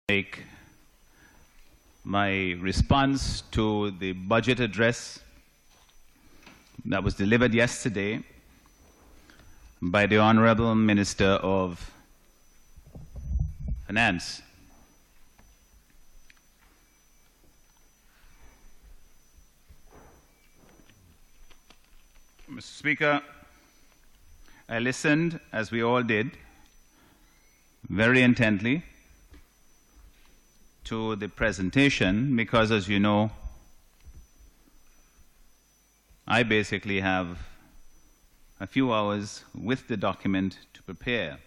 make my response to the budget address that was delivered yesterday by the Honorable Minister of Finance. Mr. Speaker, I listened, as we all did, very intently to the presentation because, as you know, I basically have a few hours with the document to prepare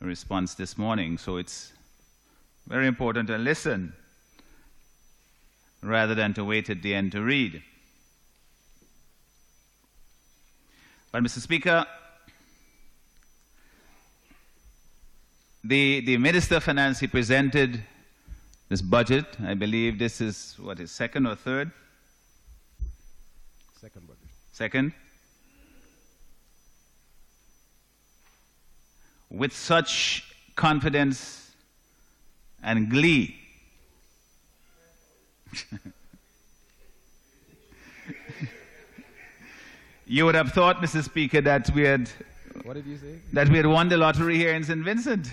a response this morning. So it's very important to listen rather than to wait at the end to read. But, Mr. Speaker, the Minister of Finance, he presented this budget. I believe this is, what is second or third? Second budget. Second. With such confidence and glee. You would have thought, Mr. Speaker, that we had... What did you say? That we had won the lottery here in St. Vincent.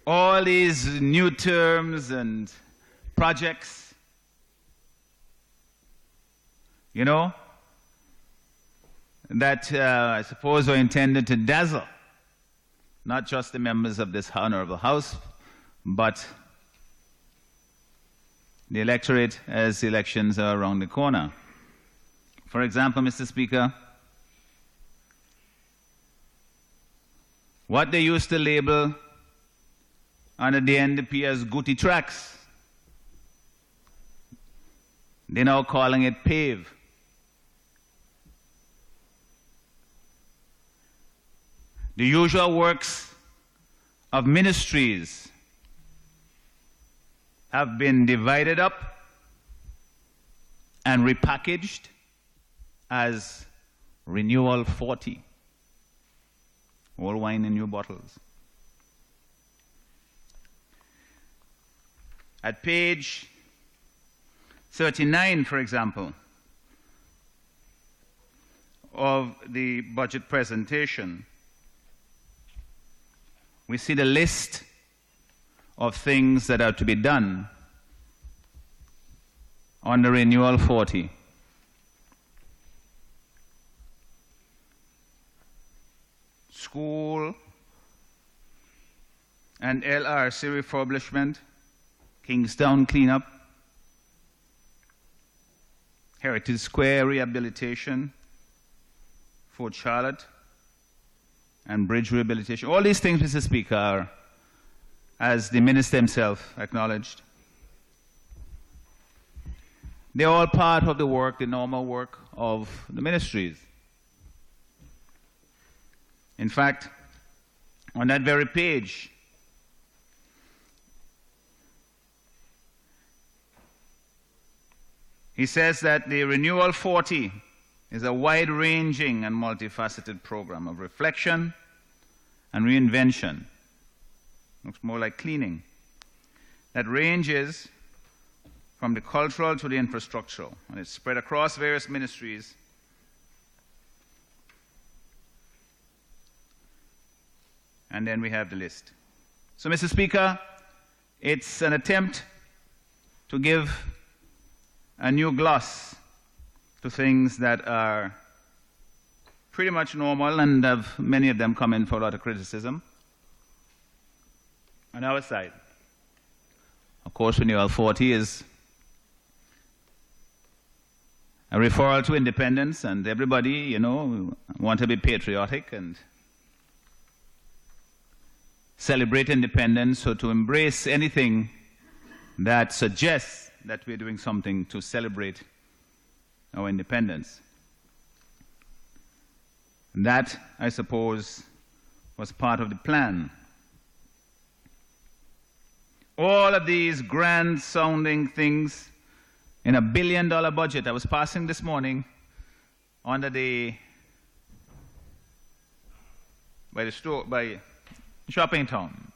All these new terms and projects, you know, that I suppose are intended to dazzle not just the members of this honorable House, but the electorate as elections are around the corner. For example, Mr. Speaker, what they used to label under the NDP as Gucci tracks, they're now calling it PAVE. The usual works of ministries have been divided up and repackaged as Renewal 40. All wine in new bottles. At page 39, for example, of the budget presentation, we see the list of things that are to be done on the Renewal 40. School and LRC refurbishment, Kingstown cleanup, Heritage Square rehabilitation, Fort Charlotte, and bridge rehabilitation. All these things, Mr. Speaker, are, as the Minister himself acknowledged, they're all part of the work, the normal work of the ministries. In fact, on that very page, he says that the Renewal 40 is a wide-ranging and multifaceted program of reflection and reinvention. Looks more like cleaning. That ranges from the cultural to the infrastructural, and it's spread across various ministries. And then we have the list. So, Mr. Speaker, it's an attempt to give a new gloss to things that are pretty much normal, and many of them come in for a lot of criticism. On our side, of course, Renewal 40 is a referral to independence, and everybody, you know, want to be patriotic and celebrate independence, so to embrace anything that suggests that we're doing something to celebrate our independence. And that, I suppose, was part of the plan. All of these grand-sounding things in $1 billion budget. I was passing this morning under the by the store, by shopping town.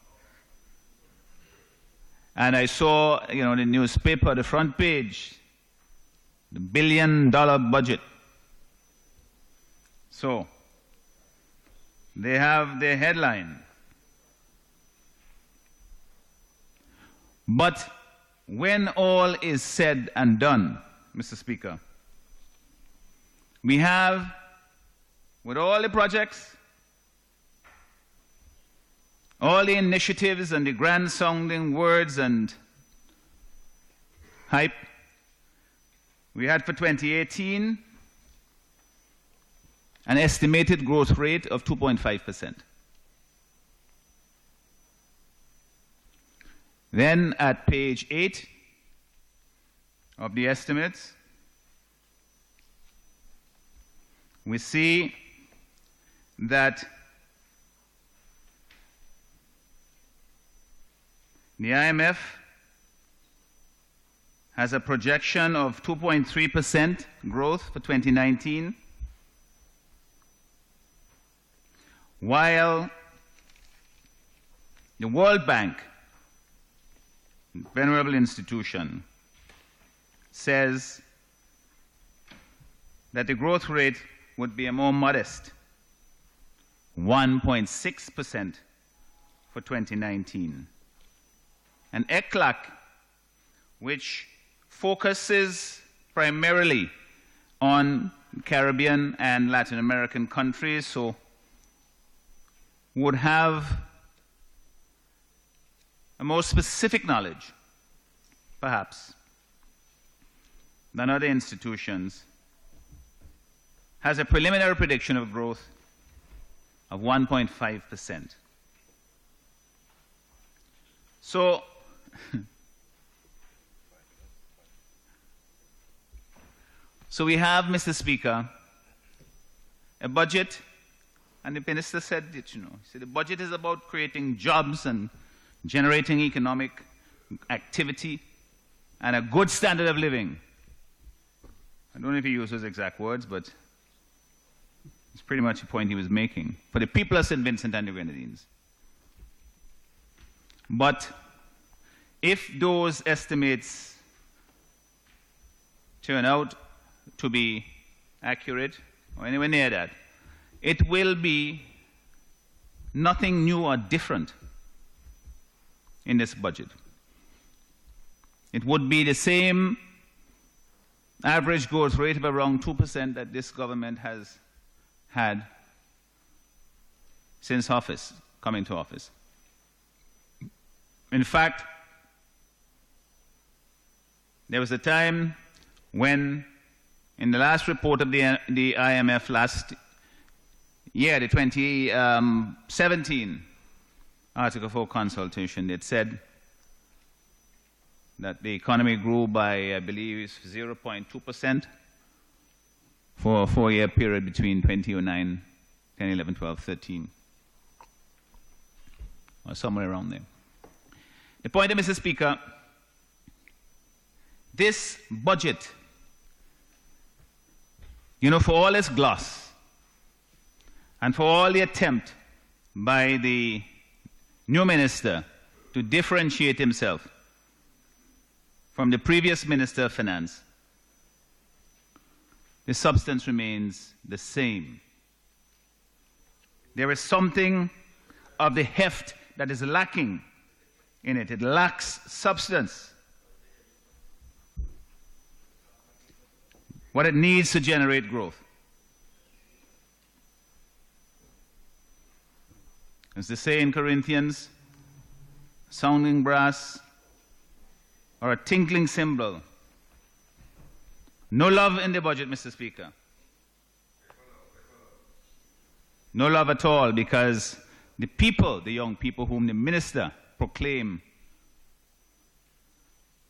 And I saw, the newspaper, the front page, the $1 billion budget. So, they have their headline. But when all is said and done, Mr. Speaker, we have, with all the projects, all the initiatives and the grand-sounding words and hype, we had for 2018 an estimated growth rate of 2.5%. Then at page 8 of the estimates, we see that the IMF has a projection of 2.3% growth for 2019, while the World Bank, venerable institution, says that the growth rate would be a more modest 1.6% for 2019. And ECLAC, which focuses primarily on Caribbean and Latin American countries, so would have a more specific knowledge, perhaps, than other institutions, has a preliminary prediction of growth of 1.5%. So, we have, Mr. Speaker, a budget, and the minister said it, he said the budget is about creating jobs and generating economic activity and a good standard of living. I don't know if he used those exact words, but it's pretty much the point he was making for the people of St. Vincent and the Grenadines. But if those estimates turn out to be accurate, or anywhere near that, it will be nothing new or different in this budget. It would be the same average growth rate of around 2% that this government has had since coming to office. In fact, there was a time when, in the last report of the IMF last year, the 2017 Article 4 consultation, it said that the economy grew by, I believe, 0.2% for a 4-year period between 2009, 10, 11, 12, 13, or somewhere around there. The point, Mr. Speaker, this budget, for all its gloss and for all the attempt by the new minister to differentiate himself from the previous Minister of Finance, the substance remains the same. There is something of the heft that is lacking in it. It lacks substance. What it needs to generate growth. As they say in Corinthians, sounding brass or a tinkling cymbal. No love in the budget, Mr. Speaker. No love at all, because the people, the young people whom the minister proclaimed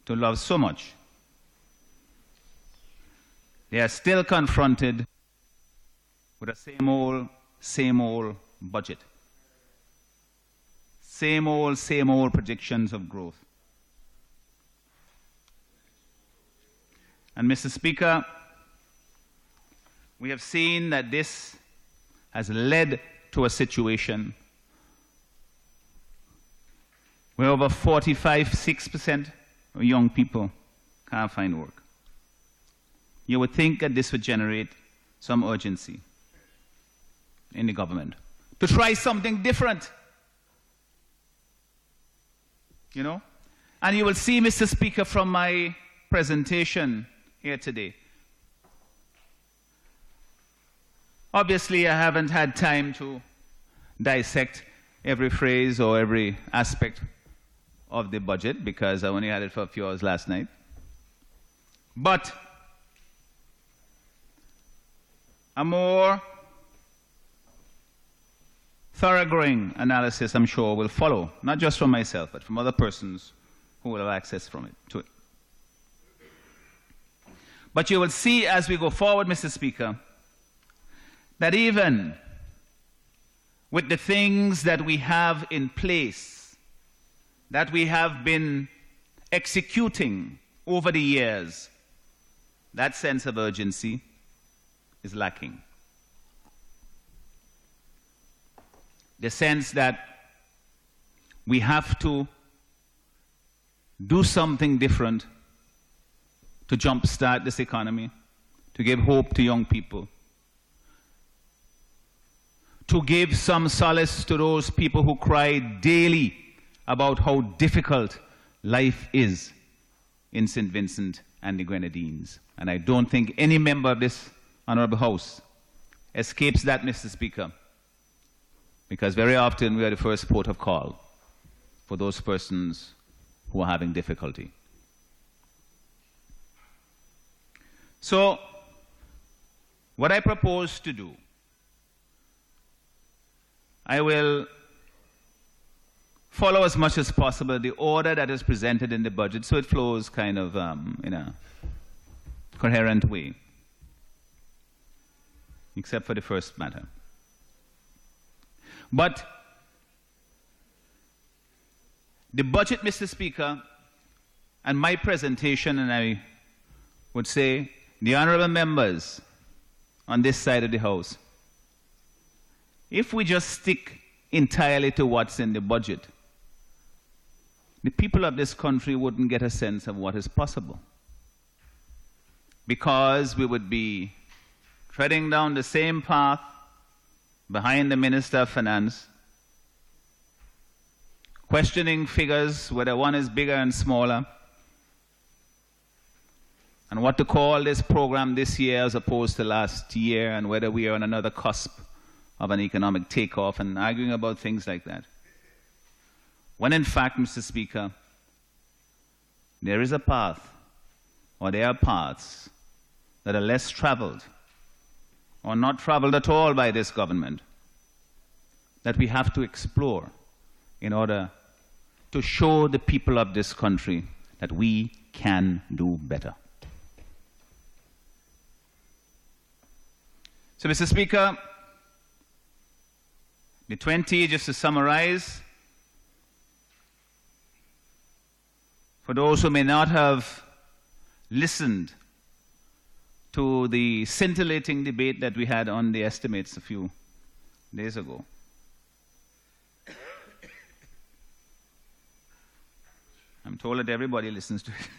to love so much, they are still confronted with the same old budget. Same old predictions of growth. And Mr. Speaker, we have seen that this has led to a situation where over 6% of young people can't find work. You would think that this would generate some urgency in the government to try something different. You know? And you will see, Mr. Speaker, from my presentation here today. Obviously, I haven't had time to dissect every phrase or every aspect of the budget because I only had it for a few hours last night. But a more thoroughgoing analysis, I'm sure, will follow, not just from myself, but from other persons who will have access to it. But you will see as we go forward, Mr. Speaker, that even with the things that we have in place, that we have been executing over the years, that sense of urgency is lacking. The sense that we have to do something different to jumpstart this economy, to give hope to young people, to give some solace to those people who cry daily about how difficult life is in St. Vincent and the Grenadines. And I don't think any member of this Honorable House escapes that, Mr. Speaker, because very often we are the first port of call for those persons who are having difficulty. So, what I propose to do, I will follow as much as possible the order that is presented in the budget so it flows kind of in a coherent way, except for the first matter. But the budget, Mr. Speaker, and my presentation, and I would say the honorable members on this side of the House, if we just stick entirely to what's in the budget, the people of this country wouldn't get a sense of what is possible. Because we would be treading down the same path behind the Minister of Finance, questioning figures, whether one is bigger and smaller, and what to call this program this year as opposed to last year, and whether we are on another cusp of an economic takeoff, and arguing about things like that. When in fact, Mr. Speaker, there is a path, or there are paths that are less traveled, or not traveled at all by this government, that we have to explore in order to show the people of this country that we can do better. So, Mr. Speaker, the 20, just to summarize, for those who may not have listened to the scintillating debate that we had on the estimates a few days ago. I'm told that everybody listens to it.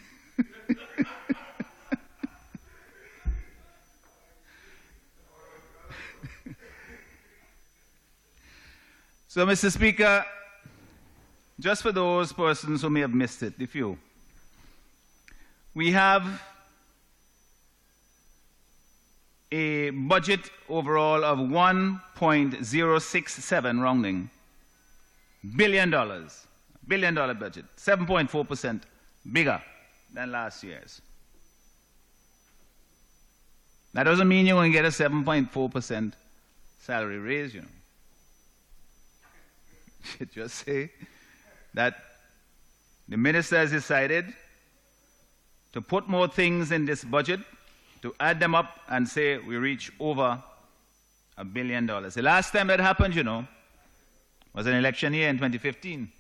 So, Mr. Speaker, just for those persons who may have missed it, the few, we have a budget overall of $1.067, rounding, $1 billion budget, 7.4% bigger than last year's. That doesn't mean you're going to get a 7.4% salary raise, you know. Just say that the minister has decided to put more things in this budget, to add them up and say we reach over $1 billion. The last time that happened, you know, was an election year in 2015.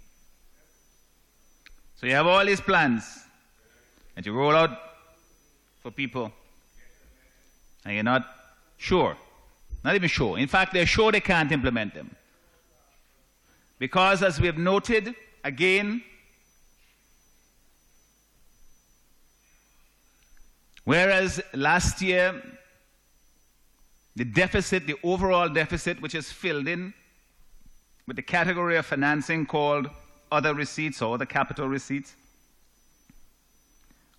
So you have all these plans that you roll out for people, and you're not sure Not even sure. In fact, they're sure they can't implement them. Because, as we have noted, again, whereas last year, the deficit, the overall deficit, which is filled in with the category of financing called other receipts or the capital receipts,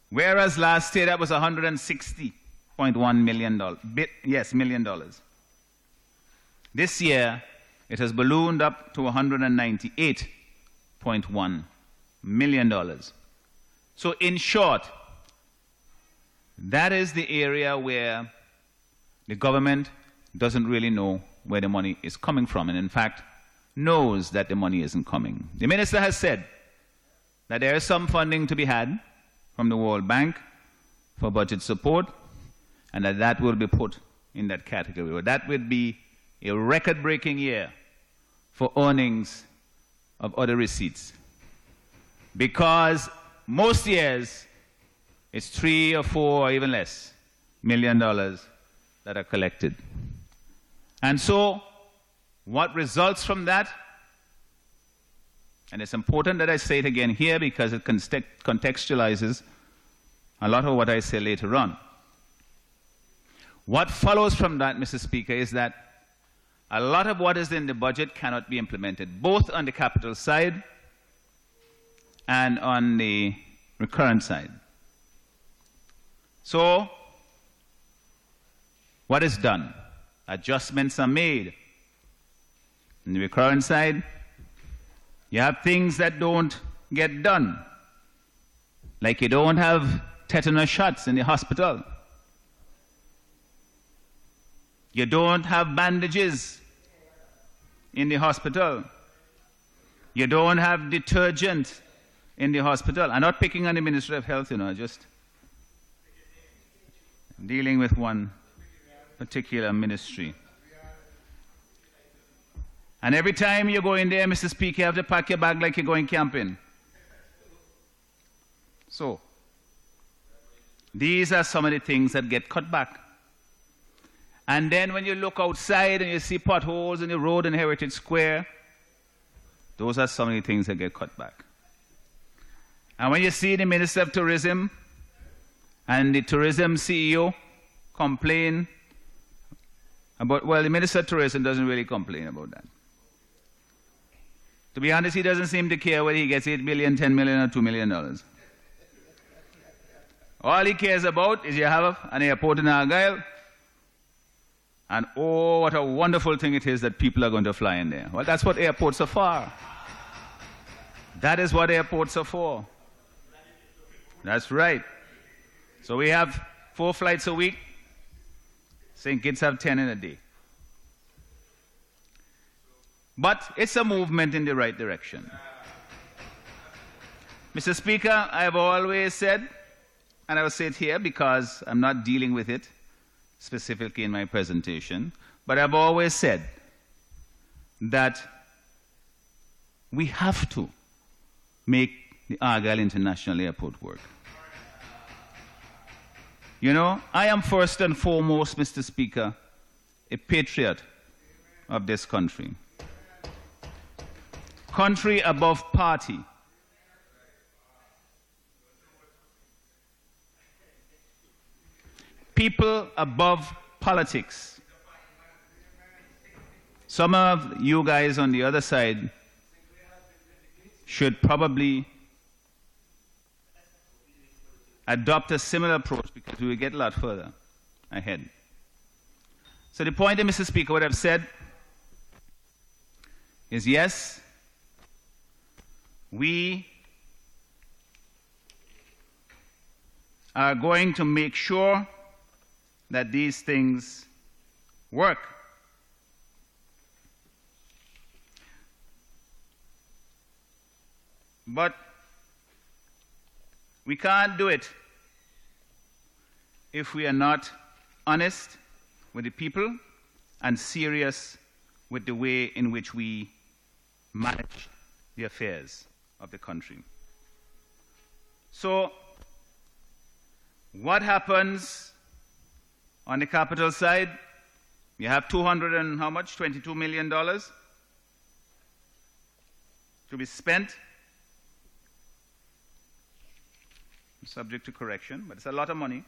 whereas last year that was $160.1 million. Yes, million dollars. This year, it has ballooned up to $198.1 million. So in short, that is the area where the government doesn't really know where the money is coming from, and in fact, knows that the money isn't coming. The minister has said that there is some funding to be had from the World Bank for budget support, and that will be put in that category. But that would be a record-breaking year for earnings of other receipts, because most years it's $3 or $4 or even less million that are collected. And so what results from that, and it's important that I say it again here because it contextualizes a lot of what I say later on. What follows from that, Mr. Speaker, is that a lot of what is in the budget cannot be implemented, both on the capital side and on the recurrent side. So, what is done? Adjustments are made. On the recurrent side, you have things that don't get done, like you don't have tetanus shots in the hospital. You don't have bandages in the hospital. You don't have detergent in the hospital. I'm not picking on the Ministry of Health, just dealing with one particular ministry. And every time you go in there, Mr. Speaker, you have to pack your bag like you're going camping. So, these are some of the things that get cut back. And then when you look outside and you see potholes in the road in Heritage Square, those are some of the things that get cut back. And when you see the Minister of Tourism and the tourism CEO complain about, well, the Minister of Tourism doesn't really complain about that. To be honest, he doesn't seem to care whether he gets $8 million, $10 million, or $2 million. All he cares about is you have an airport in Argyle, and oh, what a wonderful thing it is that people are going to fly in there. Well, that's what airports are for. That is what airports are for. That's right. So we have 4 flights a week. St. Kitts have 10 in a day. But it's a movement in the right direction. Mr. Speaker, I have always said, and I will say it here because I'm not dealing with it specifically in my presentation, but I've always said that we have to make the Argyle International Airport work. I am first and foremost, Mr. Speaker, a patriot of this country. Country above party. People above politics. Some of you guys on the other side should probably adopt a similar approach because we will get a lot further ahead. So the point, Mr. Speaker, what I've said is yes, we are going to make sure that these things work. But we can't do it if we are not honest with the people and serious with the way in which we manage the affairs of the country. So, what happens on the capital side? You have 200 and how much? $22 million to be spent, subject to correction, but it's a lot of money.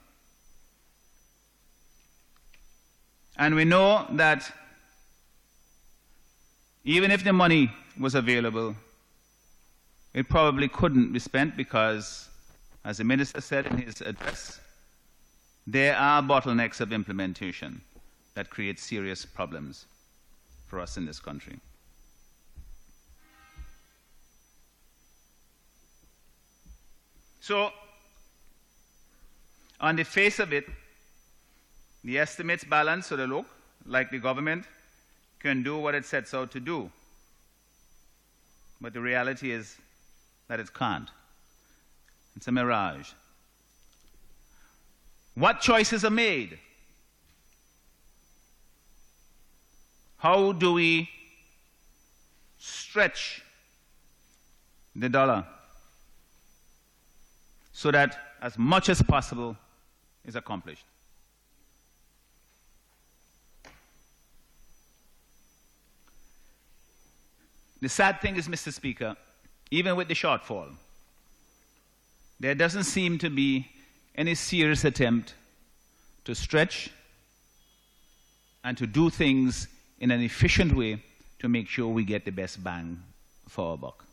And we know that even if the money was available, it probably couldn't be spent because, as the minister said in his address, there are bottlenecks of implementation that create serious problems for us in this country. So, on the face of it, the estimates balance, so they look like the government can do what it sets out to do. But the reality is that it can't. It's a mirage. What choices are made? How do we stretch the dollar so that as much as possible is accomplished? The sad thing is, Mr. Speaker, even with the shortfall, there doesn't seem to be any serious attempt to stretch and to do things in an efficient way to make sure we get the best bang for our buck.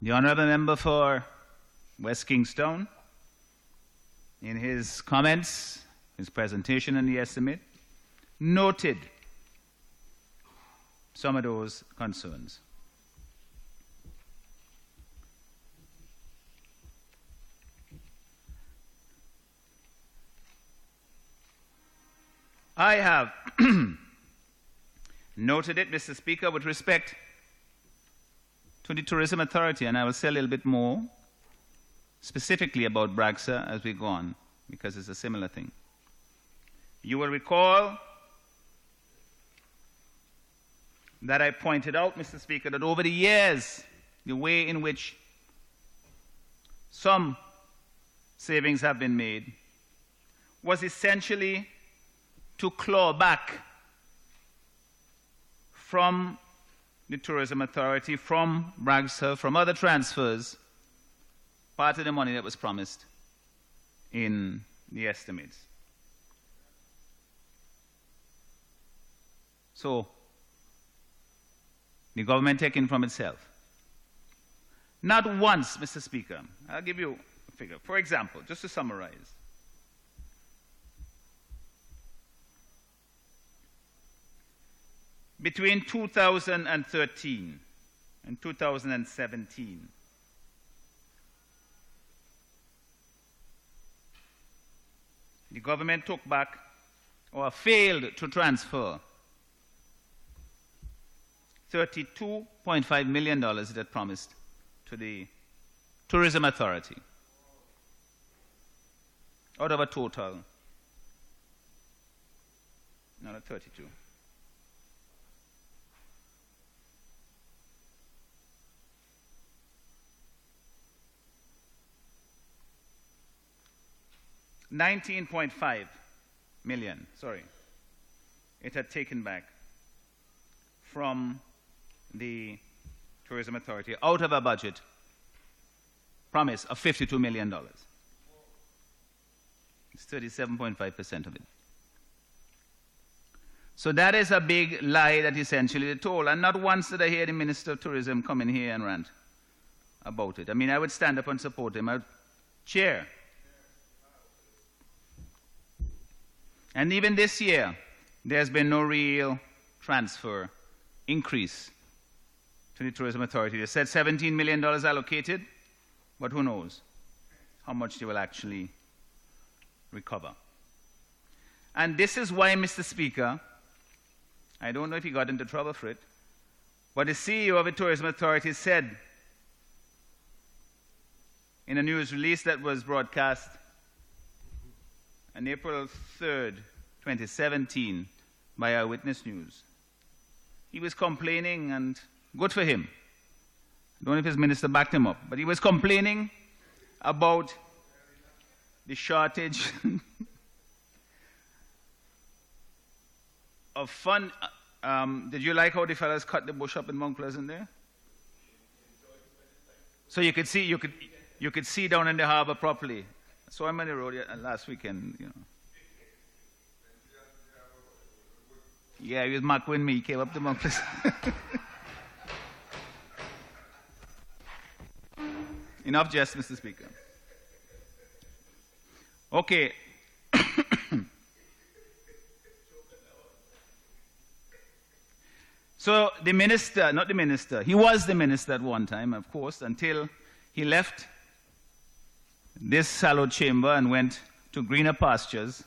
The Honourable Member for West Kingstown, in his comments, his presentation and the estimate, noted some of those concerns. I have noted it, Mr. Speaker, with respect to the Tourism Authority, and I will say a little bit more specifically about Bragsa as we go on, because it's a similar thing. You will recall that I pointed out, Mr. Speaker, that over the years, the way in which some savings have been made was essentially to claw back from the Tourism Authority, from Bragsa, from other transfers, part of the money that was promised in the estimates. So, the government taking from itself. Not once, Mr. Speaker. I'll give you a figure. For example, just to summarize. Between 2013 and 2017, the government took back or failed to transfer $32.5 million that promised to the Tourism Authority out of a total, not 32. $19.5 million, sorry, it had taken back from the Tourism Authority out of a budget promise of $52 million. It's 37.5% of it. So that is a big lie that essentially they told. And not once did I hear the Minister of Tourism come in here and rant about it. I mean, I would stand up and support him. I would cheer. And even this year, there's been no real transfer increase to the Tourism Authority. They said $17 million allocated, but who knows how much they will actually recover. And this is why, Mr. Speaker, I don't know if he got into trouble for it, but the CEO of the Tourism Authority said in a news release that was broadcast on April 3rd, 2017, by Eyewitness News. He was complaining, and good for him. I don't know if his minister backed him up, but he was complaining about the shortage of fun. Did you like how the fellas cut the bush up in Mount Pleasant there? So you could see down in the harbor properly. So I'm on the road last weekend, you know. Yeah, he was Mark with me. He came up to Mount Pleasant. Enough jest, Mr. Speaker. Okay. So the minister, not the minister, he was the minister at one time, of course, until he left this hallowed chamber and went to greener pastures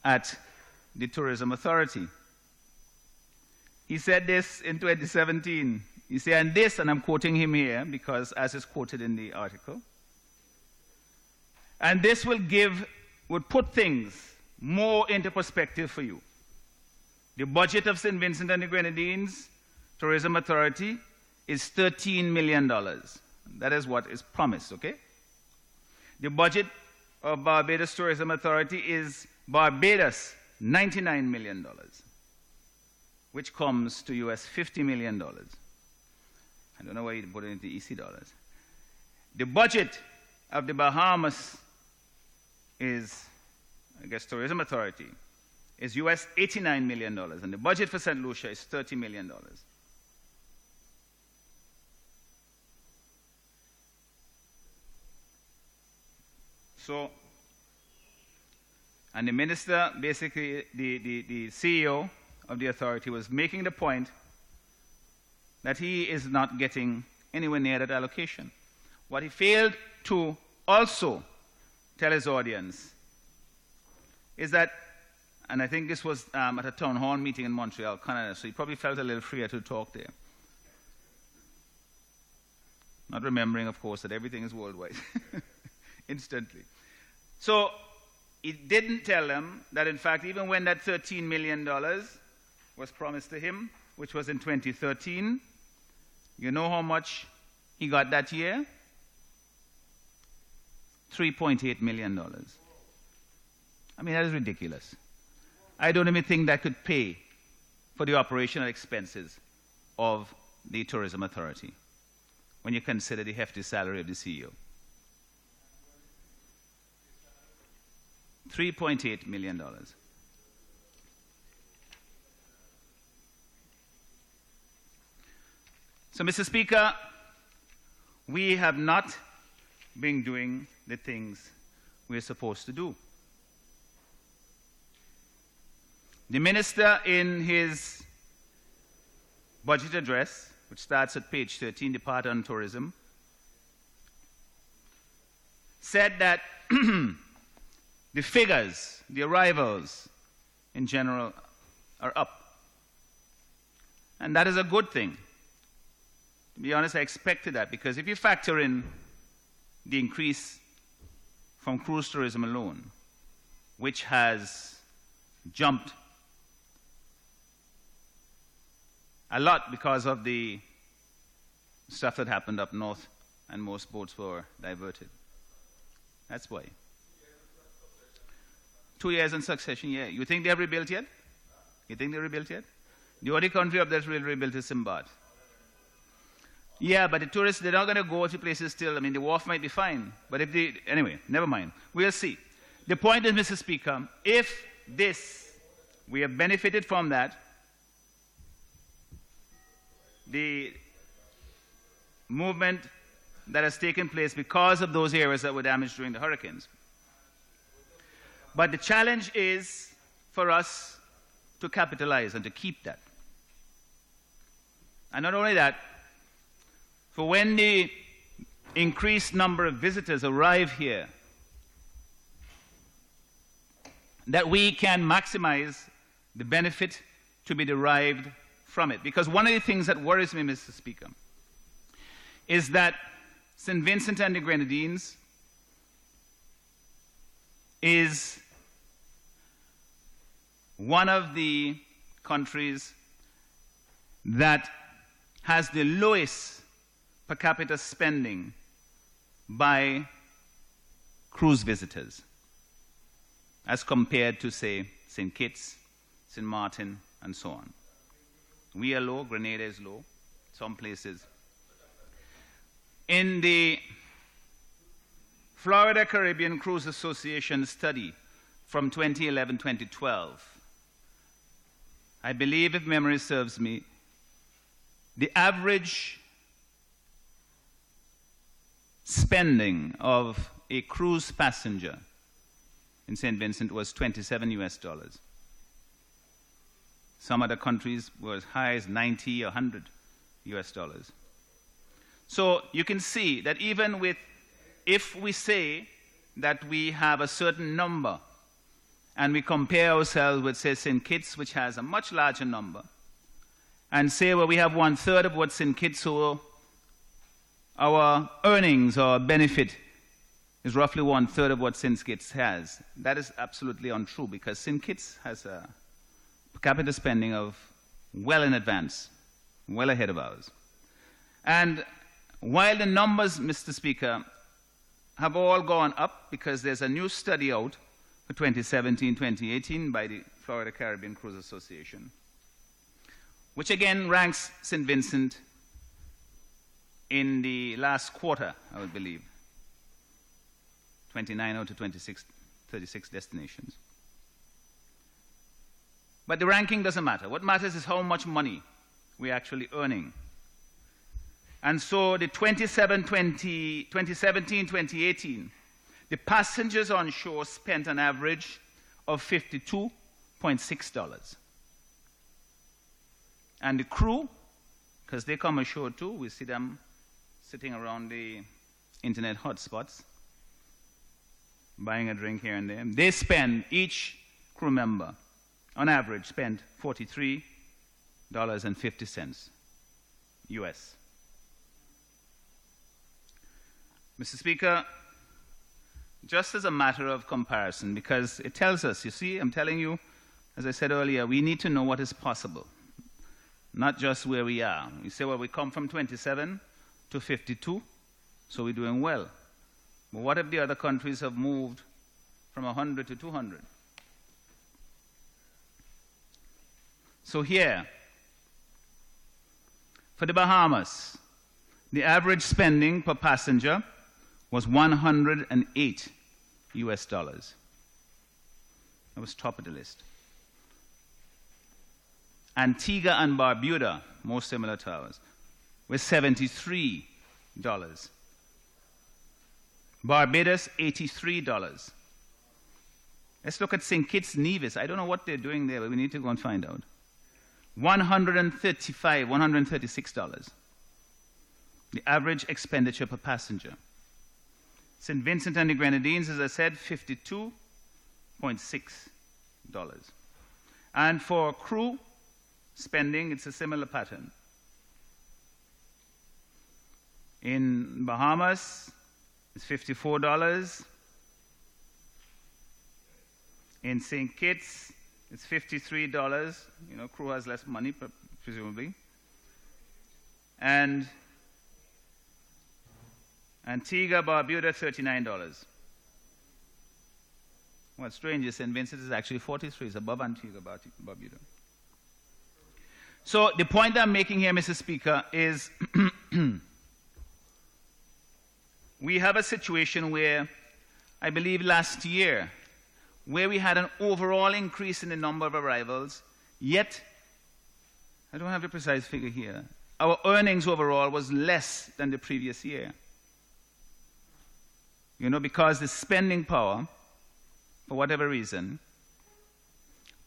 at the Tourism Authority. He said this in 2017. He said, and this, and I'm quoting him here because as is quoted in the article, and this would put things more into perspective for you. The budget of St. Vincent and the Grenadines Tourism Authority is $13 million. That is what is promised, okay? The budget of Barbados Tourism Authority is Barbados $99 million, which comes to US $50 million. I don't know why you put it into EC dollars. The budget of the Bahamas is, I guess, Tourism Authority, is US $89 million, and the budget for St. Lucia is $30 million. So, and the minister, basically the CEO of the authority was making the point that he is not getting anywhere near that allocation. What he failed to also tell his audience is that, and I think this was at a town hall meeting in Montreal, Canada, so he probably felt a little freer to talk there. Not remembering, of course, that everything is worldwide instantly. So he didn't tell them that, in fact, even when that $13 million was promised to him, which was in 2013, you know how much he got that year? $3.8 million. I mean, that is ridiculous. I don't even think that could pay for the operational expenses of the Tourism Authority when you consider the hefty salary of the CEO. $3.8 million. So, Mr. Speaker, we have not been doing the things we're supposed to do. The minister, in his budget address, which starts at page 13, the part on tourism, said that the figures, the arrivals in general, are up. And that is a good thing. To be honest, I expected that, because if you factor in the increase from cruise tourism alone, which has jumped a lot because of the stuff that happened up north and most boats were diverted. That's why. 2 years in succession, yeah. You think they've rebuilt yet? You think they're rebuilt yet? The only country up that's really rebuilt is Simbad. Yeah, but the tourists, they're not going to go to places still. I mean, the wharf might be fine. But if they, anyway, never mind. We'll see. The point is, Mr. Speaker, if we have benefited from that, the movement that has taken place because of those areas that were damaged during the hurricanes. But the challenge is for us to capitalize and to keep that. And not only that, for when the increased number of visitors arrive here, that we can maximize the benefit to be derived from it. Because one of the things that worries me, Mr. Speaker, is that St. Vincent and the Grenadines is one of the countries that has the lowest per capita spending by cruise visitors. as compared to, say, St. Kitts, St. Martin, and so on. We are low, Grenada is low, some places. In the Florida Caribbean Cruise Association study from 2011-2012, I believe, if memory serves me, the average spending of a cruise passenger in St. Vincent was $27 US. Some other countries were as high as 90 or 100 US dollars. So you can see that even with, if we say that we have a certain number and we compare ourselves with, say, St. Kitts, which has a much larger number, and say, well, we have 1/3 of what St. Kitts, so our earnings or benefit is roughly 1/3 of what St. Kitts has. That is absolutely untrue, because St. Kitts has a per capita spending of well in advance, well ahead of ours. And while the numbers, Mr. Speaker, have all gone up, because there's a new study out for 2017-2018 by the Florida Caribbean Cruise Association, which again ranks St. Vincent in the last quarter, I would believe, 29 out of 36 destinations. But the ranking doesn't matter. What matters is how much money we're actually earning. And so the 2017-2018, the passengers on shore spent an average of $52.6. And the crew, because they come ashore too, we see them sitting around the internet hotspots, buying a drink here and there. They spend, each crew member, on average, spent $43.50 US. Mr. Speaker, just as a matter of comparison, because it tells us, you see, I'm telling you, as I said earlier, we need to know what is possible, not just where we are. We say, well, we come from 27 to 52, so we're doing well. But what if the other countries have moved from 100 to 200? So here, for the Bahamas, the average spending per passenger was $108 US. That was top of the list. Antigua and Barbuda, more similar to ours, was $73. Barbados, $83. Let's look at St. Kitts Nevis. I don't know what they're doing there, but we need to go and find out. $136. The average expenditure per passenger. St. Vincent and the Grenadines, as I said, $52.6. And for crew spending, it's a similar pattern. In Bahamas, it's $54. In St. Kitts, it's $53. You know, crew has less money, presumably. And Antigua, Barbuda, $39. What's strange is St. Vincent is actually 43. It's above Antigua, Barbuda. So the point I'm making here, Mr. Speaker, is we have a situation where, I believe last year, where we had an overall increase in the number of arrivals, yet, I don't have the precise figure here, our earnings overall was less than the previous year. You know, because the spending power, for whatever reason,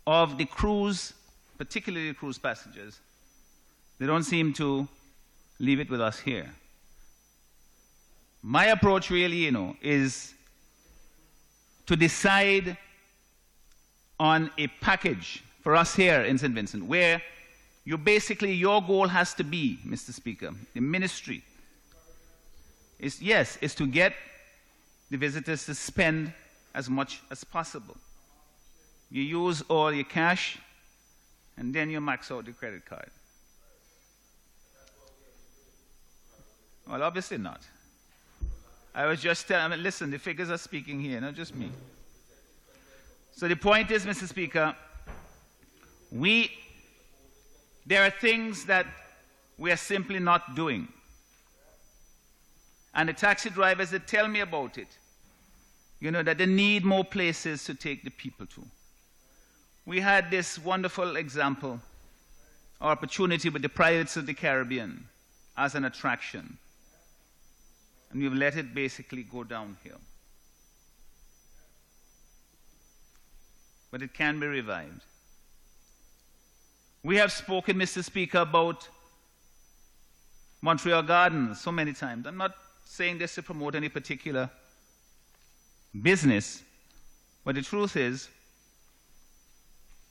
of the cruise, particularly the cruise passengers, they don't seem to leave it with us here. My approach really, you know, is to decide on a package for us here in St. Vincent, where you basically, your goal has to be, Mr. Speaker, the ministry, is to get the visitors to spend as much as possible. You use all your cash, and then you max out the credit card. Well, obviously not. I was just telling, listen, the figures are speaking here, not just me. So the point is, Mr. Speaker, there are things that we are simply not doing. And the taxi drivers that tell me about it, that they need more places to take the people to. We had this wonderful example or opportunity with the Pirates of the Caribbean as an attraction. And we've let it basically go downhill. But it can be revived. We have spoken, Mr. Speaker, about Montreal Gardens so many times. I'm not saying this to promote any particular business, but the truth is,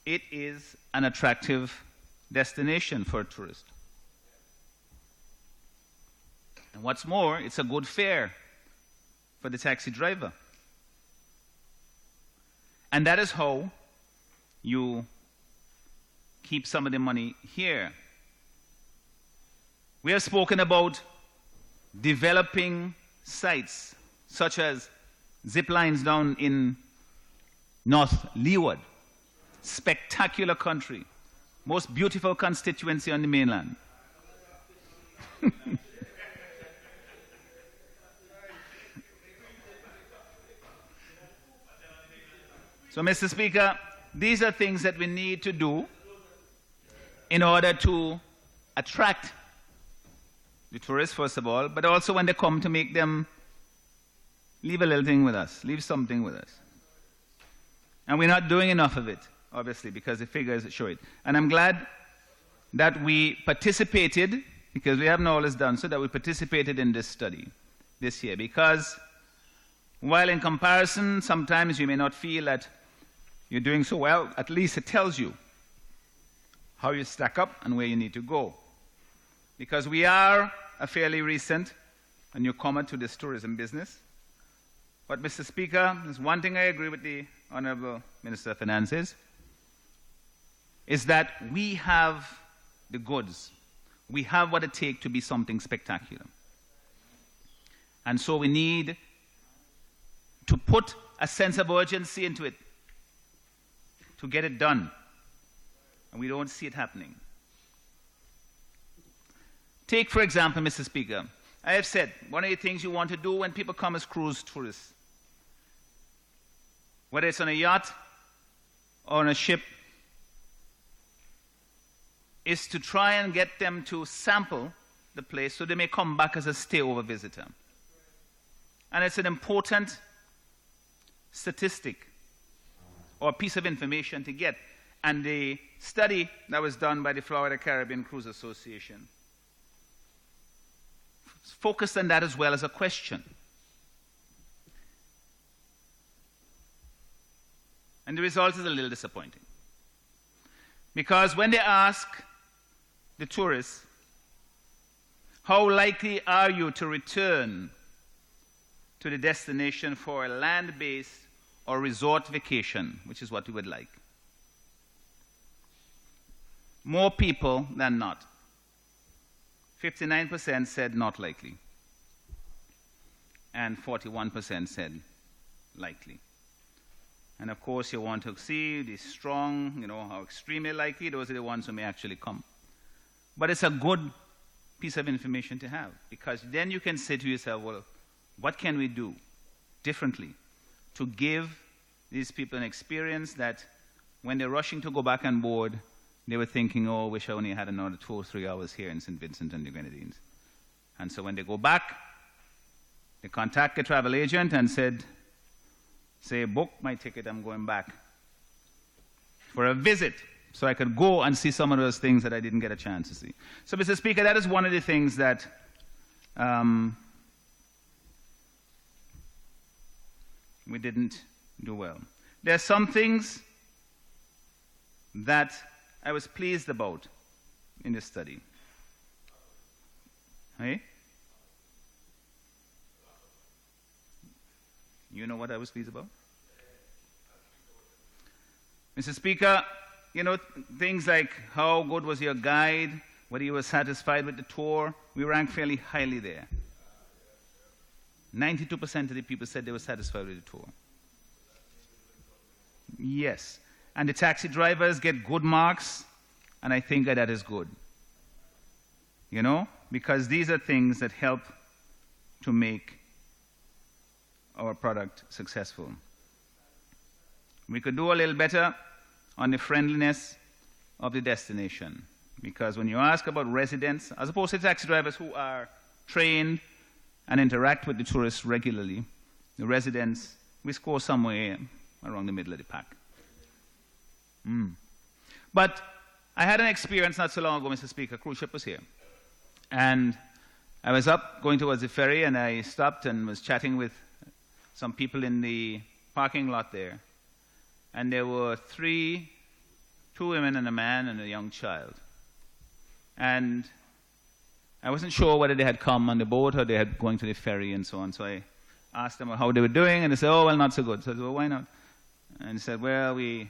it is an attractive destination for a tourist. And what's more, it's a good fare for the taxi driver. And that is how you keep some of the money here. We have spoken about developing sites such as zip lines down in North Leeward. Spectacular country. Most beautiful constituency on the mainland. So, Mr. Speaker, these are things that we need to do in order to attract the tourists, first of all, but also when they come to make them leave a little thing with us, leave something with us. And we're not doing enough of it, obviously, because the figures show it. And I'm glad that we participated, because we haven't always done so, that we participated in this study this year. Because while in comparison, sometimes you may not feel that you're doing so well, at least it tells you how you stack up and where you need to go. Because we are a fairly recent and newcomer to this tourism business. But, Mr. Speaker, there's one thing I agree with the Honorable Minister of Finances, is that we have the goods. We have what it takes to be something spectacular. And so we need to put a sense of urgency into it to get it done. And we don't see it happening. Take, for example, Mr. Speaker, I have said one of the things you want to do when people come as cruise tourists, whether it's on a yacht or on a ship, is to try and get them to sample the place so they may come back as a stay-over visitor. And it's an important statistic or piece of information to get. And the study that was done by the Florida Caribbean Cruise Association focused on that as well as a question. And the result is a little disappointing. Because when they ask the tourists, how likely are you to return to the destination for a land-based or resort vacation, which is what we would like? More people than not. 59% said not likely. And 41% said likely. And of course, you want to see the strong, how extremely likely, those are the ones who may actually come. But it's a good piece of information to have, because then you can say to yourself, well, what can we do differently to give these people an experience that when they're rushing to go back on board, they were thinking, oh, I wish I only had another 2 or 3 hours here in St. Vincent and the Grenadines. And so when they go back, they contact a travel agent and say, book my ticket, I'm going back for a visit, so I could go and see some of those things that I didn't get a chance to see. So, Mr. Speaker, that is one of the things that we didn't do well. There are some things that I was pleased about in this study. Hey? You know what I was pleased about? Mr. Speaker, things like how good was your guide, whether you were satisfied with the tour, we ranked fairly highly there. 92% of the people said they were satisfied with the tour. Yes. And the taxi drivers get good marks, and I think that is good. You know, because these are things that help to make our product successful. We could do a little better on the friendliness of the destination, because when you ask about residents, as opposed to taxi drivers who are trained and interact with the tourists regularly, the residents, we score somewhere around the middle of the pack. But I had an experience not so long ago, Mr. Speaker. Cruise ship was here. And I was up going towards the ferry, and I stopped and was chatting with some people in the parking lot there. And there were two women and a man and a young child. And I wasn't sure whether they had come on the boat or they had going to the ferry and so on. So I asked them how they were doing, and they said, oh, well, not so good. So I said, well, why not? And they said, well, we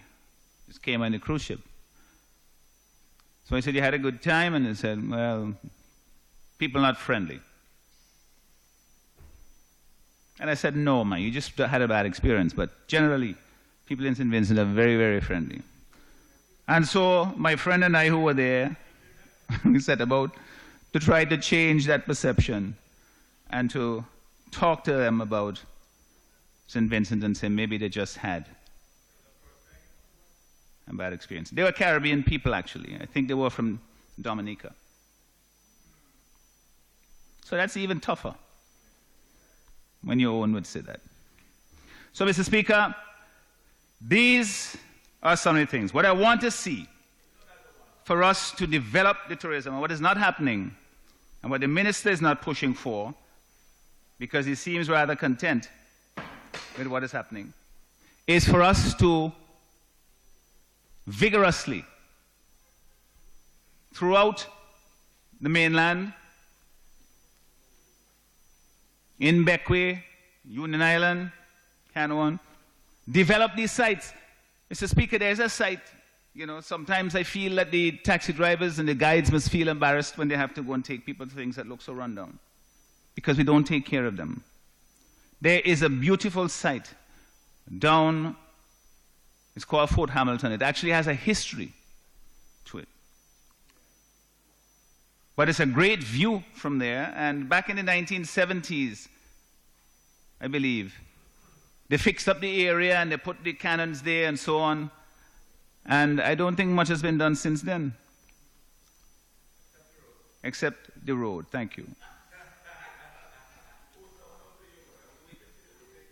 just came on the cruise ship. So I said, you had a good time? And they said, well, people not friendly. And I said, no, man, you just had a bad experience. But generally, people in St. Vincent are very, very friendly. And so my friend and I who were there, we set about to try to change that perception and to talk to them about St. Vincent and say maybe they just had a bad experience. They were Caribbean people, actually. I think they were from Dominica. So that's even tougher when your own would say that. So, Mr. Speaker, these are some of the things. What I want to see for us to develop the tourism, and what is not happening, and what the minister is not pushing for, because he seems rather content with what is happening, is for us to vigorously, throughout the mainland, in Bequia, Union Island, Canouan, develop these sites. Mr. Speaker, there's a site, you know, sometimes I feel that the taxi drivers and the guides must feel embarrassed when they have to go and take people to things that look so rundown, because we don't take care of them. There is a beautiful site down, it's called Fort Hamilton. It actually has a history to it. But it's a great view from there, and back in the 1970s, I believe, they fixed up the area and they put the cannons there and so on. And I don't think much has been done since then. Except the road. Thank you.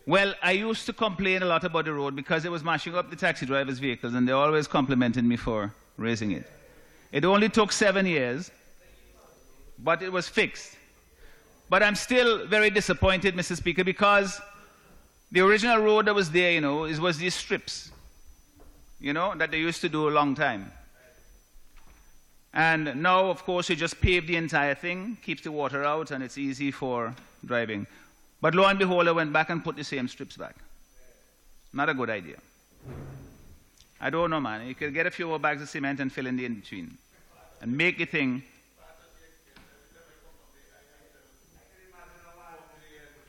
Well, I used to complain a lot about the road because it was mashing up the taxi drivers' vehicles, and they always complimented me for raising it. It only took 7 years, but it was fixed. But I'm still very disappointed, Mr. Speaker, because the original road that was there, you know, was these strips, you know, that they used to do a long time. And now, of course, you just pave the entire thing, keeps the water out, and it's easy for driving. But lo and behold, I went back and put the same strips back. Not a good idea. I don't know, man. You could get a few more bags of cement and fill in the in-between and make the thing.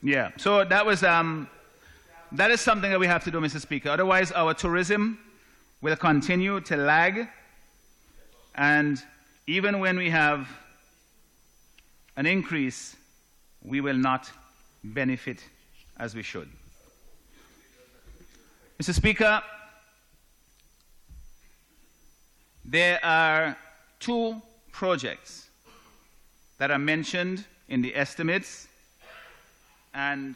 Yeah, so that was, that is something that we have to do, Mr. Speaker. Otherwise, our tourism will continue to lag. And even when we have an increase, we will not benefit as we should. Mr. Speaker, there are 2 projects that are mentioned in the estimates and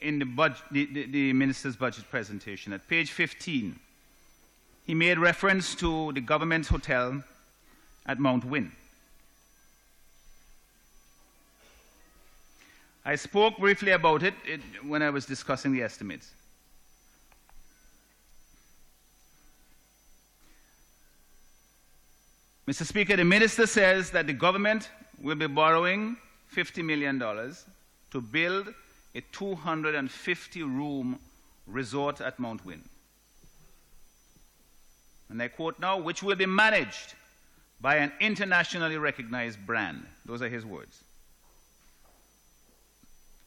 in the minister's budget presentation. At page 15, he made reference to the government hotel at Mount Wynn. I spoke briefly about it when I was discussing the estimates. Mr. Speaker, the minister says that the government will be borrowing $50 million to build a 250-room resort at Mount Wynn. And I quote now, which will be managed by an internationally recognized brand. Those are his words.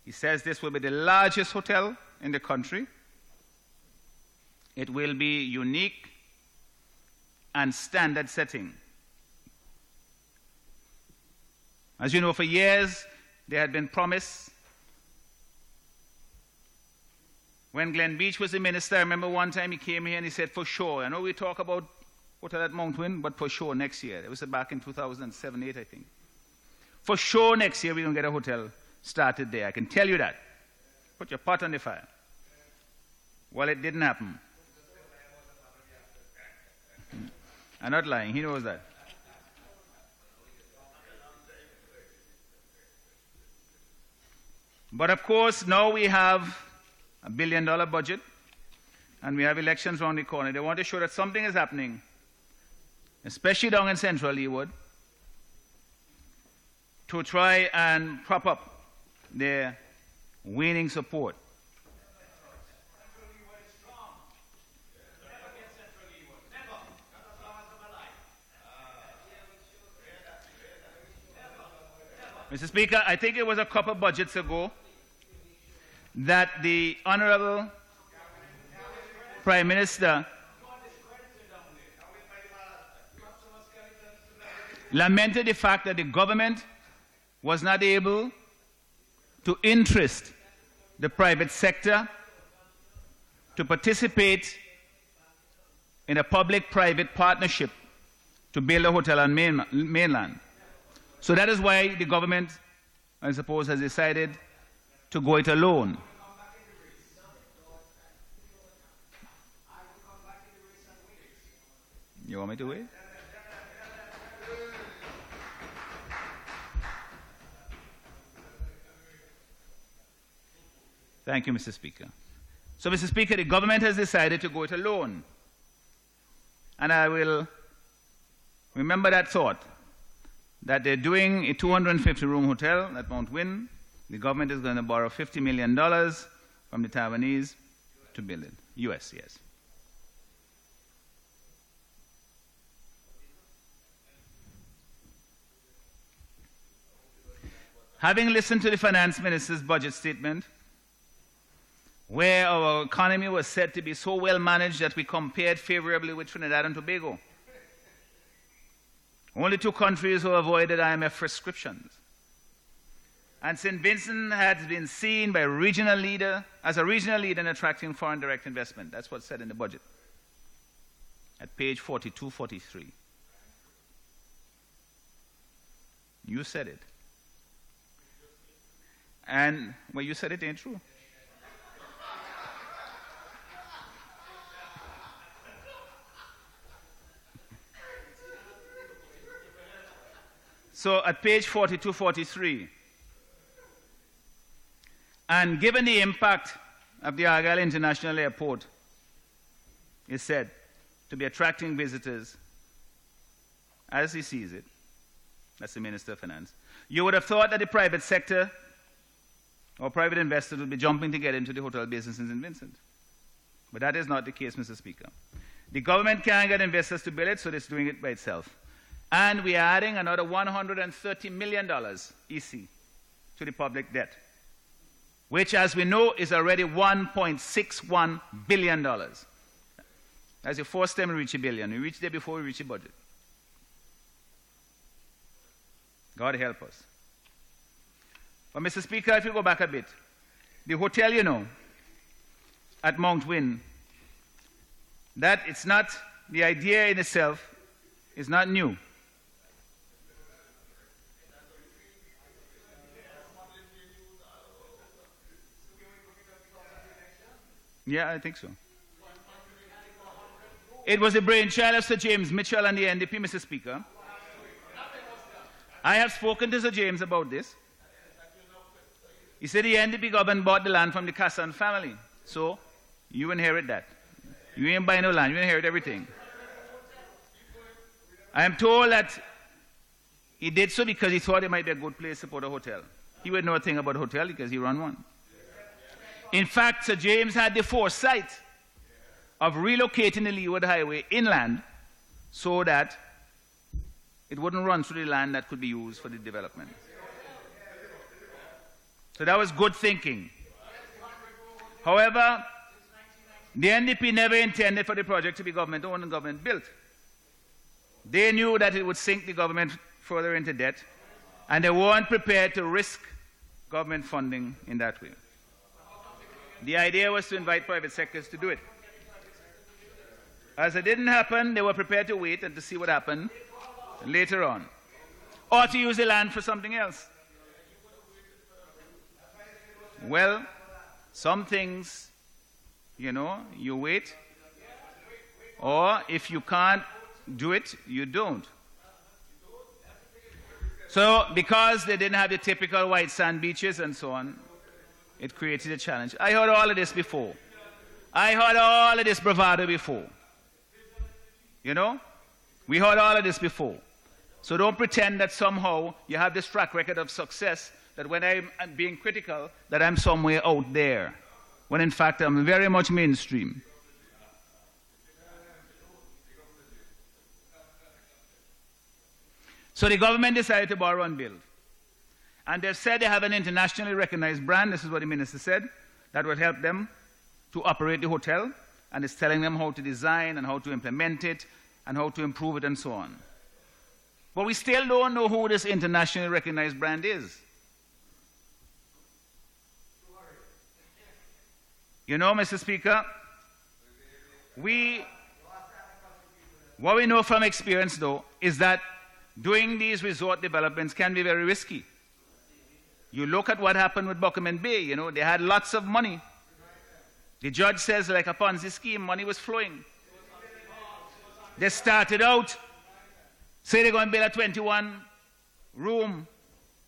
He says this will be the largest hotel in the country. It will be unique and standard setting. As you know, for years, there had been promise. When Glenn Beach was the minister, I remember one time he came here and he said, for sure, I know we talk about hotel at Mount Win, but for sure next year. It was back in 2007-8, I think. For sure next year we're going to get a hotel started there. I can tell you that. Put your pot on the fire. Well, it didn't happen. I'm not lying. He knows that. But of course, now we have a $1 billion budget and we have elections around the corner. They want to show that something is happening, especially down in central Leeward, to try and prop up their waning support. Mr. Speaker, I think it was a couple of budgets ago that the Honorable Prime Minister lamented the fact that the government was not able to interest the private sector to participate in a public-private partnership to build a hotel on mainland. So that is why the government, I suppose, has decided to go it alone. You want me to wait? Thank you, Mr. Speaker. So, Mr. Speaker, the government has decided to go it alone. And I will remember that thought, that they're doing a 250-room hotel at Mount Win. The government is going to borrow $50 million from the Taiwanese to build it. US, yes. Having listened to the finance minister's budget statement, where our economy was said to be so well managed that we compared favorably with Trinidad and Tobago, only 2 countries who avoided IMF prescriptions. And St. Vincent has been seen by as a regional leader in attracting foreign direct investment. That's what's said in the budget at page 42, 43. You said it. And well, you said it ain't true. So at page 42, 43, and given the impact of the Argyle International Airport is said to be attracting visitors as he sees it, that's the Minister of Finance, you would have thought that the private sector or private investors would be jumping to get into the hotel business in St. Vincent. But that is not the case, Mr. Speaker. The government can't get investors to build it, so it's doing it by itself. And we are adding another $130 million EC to the public debt, which, as we know, is already $1.61 billion. That's the first time we reach $1 billion. We reached there before we reach the budget. God help us. But, Mr. Speaker, if you go back a bit, the hotel, you know, at Mount Win, that it's not, the idea in itself is not new. Yeah, I think so. It was the brainchild of Sir James Mitchell and the NDP, Mr. Speaker. I have spoken to Sir James about this. He said the NDP government bought the land from the Kassan family. So, you inherit that. You ain't buying no land, you inherit everything. I am told that he did so because he thought it might be a good place to put a hotel. He would know a thing about a hotel because he ran one. In fact, Sir James had the foresight of relocating the Leeward Highway inland so that it wouldn't run through the land that could be used for the development. So that was good thinking. However, The NDP never intended for the project to be government-owned and government-built. They knew that it would sink the government further into debt, and they weren't prepared to risk government funding in that way. The idea was to invite private sectors to do it. As it didn't happen, they were prepared to wait and to see what happened later on, or to use the land for something else. Well, some things, you wait, or if you can't do it, you don't. So, because they didn't have the typical white sand beaches and so on, it created a challenge. I heard all of this before. I heard all of this bravado before. We heard all of this before. So don't pretend that somehow you have this track record of success, that when I'm being critical, that I'm somewhere out there, when in fact I'm very much mainstream. So the government decided to borrow and build. And they've said they have an internationally recognized brand, this is what the minister said, that will help them to operate the hotel, and it's telling them how to design and how to implement it and how to improve it and so on. But we still don't know who this internationally recognized brand is. Mr. Speaker, what we know from experience, though, is that doing these resort developments can be very risky. You look at what happened with Buckingham Bay, they had lots of money. The judge says, like a Ponzi scheme, money was flowing. They started out, say they're going to build a 21-room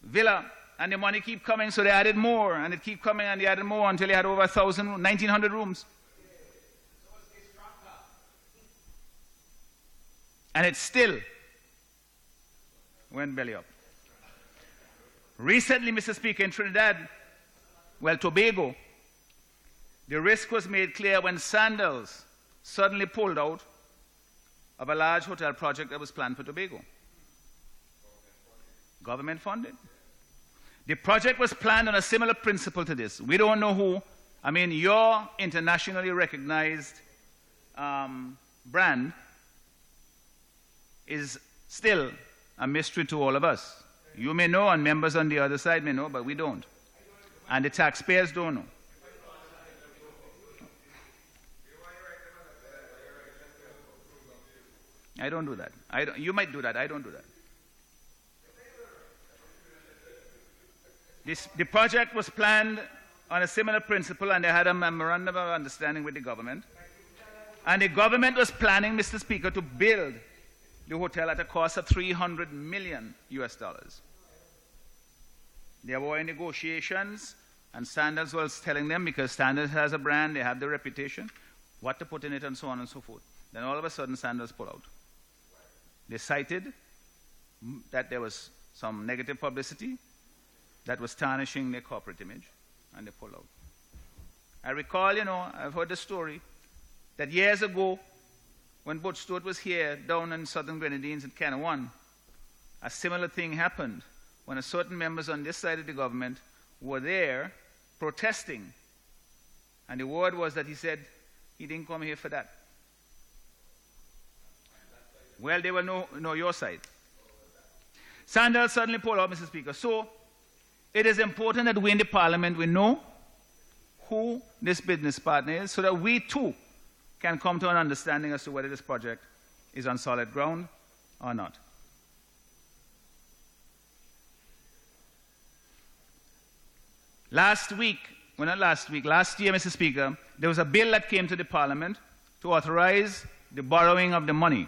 villa, and the money keep coming, so they added more, and it keep coming, and they added more until they had over 1,900 rooms. And it still went belly up. Recently, Mr. Speaker, in Tobago, the risk was made clear when Sandals suddenly pulled out of a large hotel project that was planned for Tobago. Government funded. The project was planned on a similar principle to this. We don't know who. Your internationally recognized brand is still a mystery to all of us. You may know, and members on the other side may know, but we don't. And the taxpayers don't know. I don't do that. You might do that. I don't do that. The project was planned on a similar principle, and they had a memorandum of understanding with the government. And the government was planning, Mr. Speaker, to build the hotel at a cost of $300 million US. They were in negotiations, and Standards was telling them, because Standards has a brand, they have the reputation, what to put in it and so on and so forth. Then all of a sudden, Standards pulled out. They cited that there was some negative publicity that was tarnishing their corporate image, and they pulled out. I recall, I've heard the story that years ago, when Butch Stewart was here down in Southern Grenadines at Canada, a similar thing happened when a certain members on this side of the government were there protesting. And the word was that he said he didn't come here for that. Well, they will know your side. Sandals suddenly pulled out, Mr. Speaker. So it is important that we in the Parliament, we know who this business partner is, so that we too can come to an understanding as to whether this project is on solid ground or not. Last year, Mr. Speaker, there was a bill that came to the Parliament to authorize the borrowing of the money.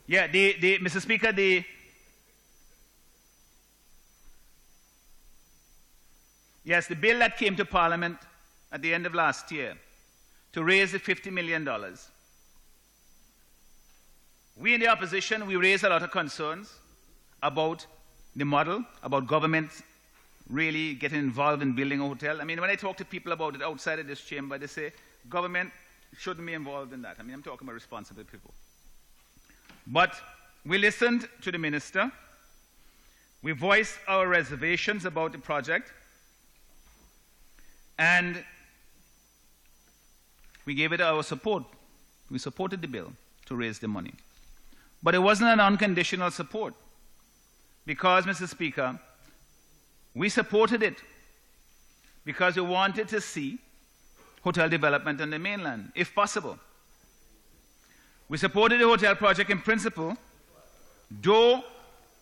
Yeah, Mr. Speaker, yes, the bill that came to Parliament at the end of last year to raise the $50 million. We in the opposition, we raised a lot of concerns about the model, about government really getting involved in building a hotel. When I talk to people about it outside of this chamber, they say government shouldn't be involved in that. I'm talking about responsible people. But we listened to the minister. We voiced our reservations about the project. And we gave it our support. We supported the bill to raise the money. But it wasn't an unconditional support. Because, Mr. Speaker, we supported it because we wanted to see hotel development on the mainland, if possible. We supported the hotel project in principle, though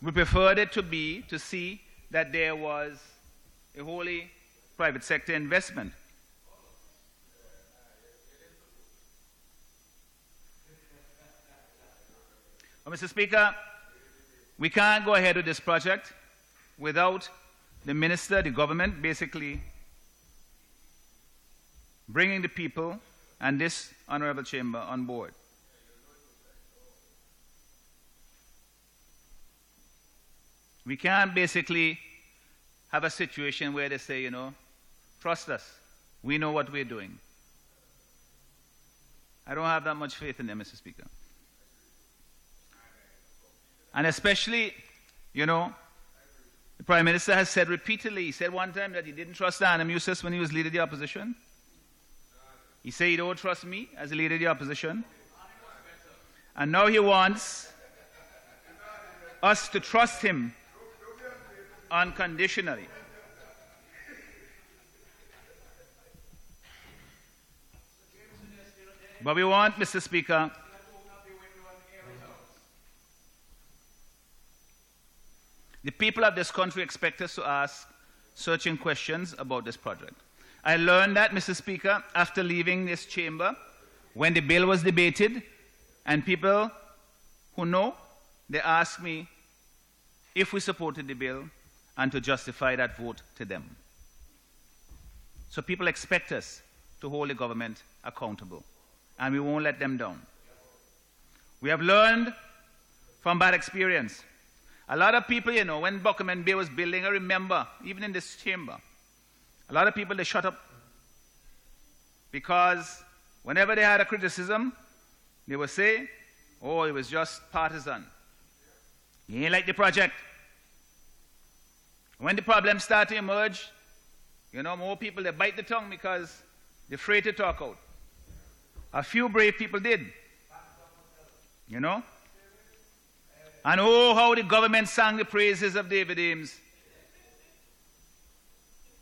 we preferred it to see that there was a wholly private sector investment. But, Mr. Speaker, we can't go ahead with this project without the minister, the government, basically bringing the people and this honorable chamber on board. We can't basically have a situation where they say, trust us, we know what we're doing. I don't have that much faith in them, Mr. Speaker. And especially, the Prime Minister has said repeatedly, he said one time that he didn't trust Anna Musis when he was leader of the opposition. He said he don't trust me as the leader of the opposition. And now he wants us to trust him unconditionally. But we want, Mr. Speaker, the people of this country expect us to ask searching questions about this project. I learned that, Mr. Speaker, after leaving this chamber, when the bill was debated, and people who know, they asked me if we supported the bill and to justify that vote to them. So people expect us to hold the government accountable, and we won't let them down. We have learned from bad experience. A lot of people, when Buckingham Bay was building, I remember, even in this chamber, a lot of people, they shut up because whenever they had a criticism, they would say, oh, it was just partisan. You ain't like the project. When the problems start to emerge, more people, they bite the tongue because they're afraid to talk out. A few brave people did. And oh, how the government sang the praises of David Ames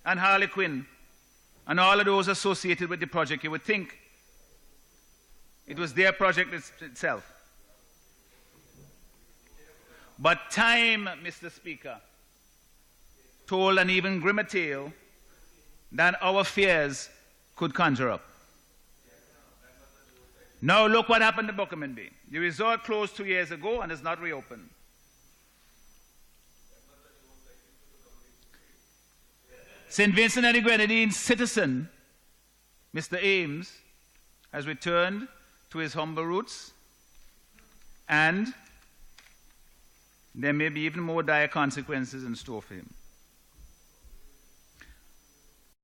and Harley Quinn and all of those associated with the project. You would think it was their project itself. But time, Mr. Speaker, told an even grimmer tale than our fears could conjure up. Now look what happened to Buckingham Bay. The resort closed 2 years ago and is not reopened. St. Vincent and the Grenadines citizen, Mr. Ames, has returned to his humble roots, and there may be even more dire consequences in store for him.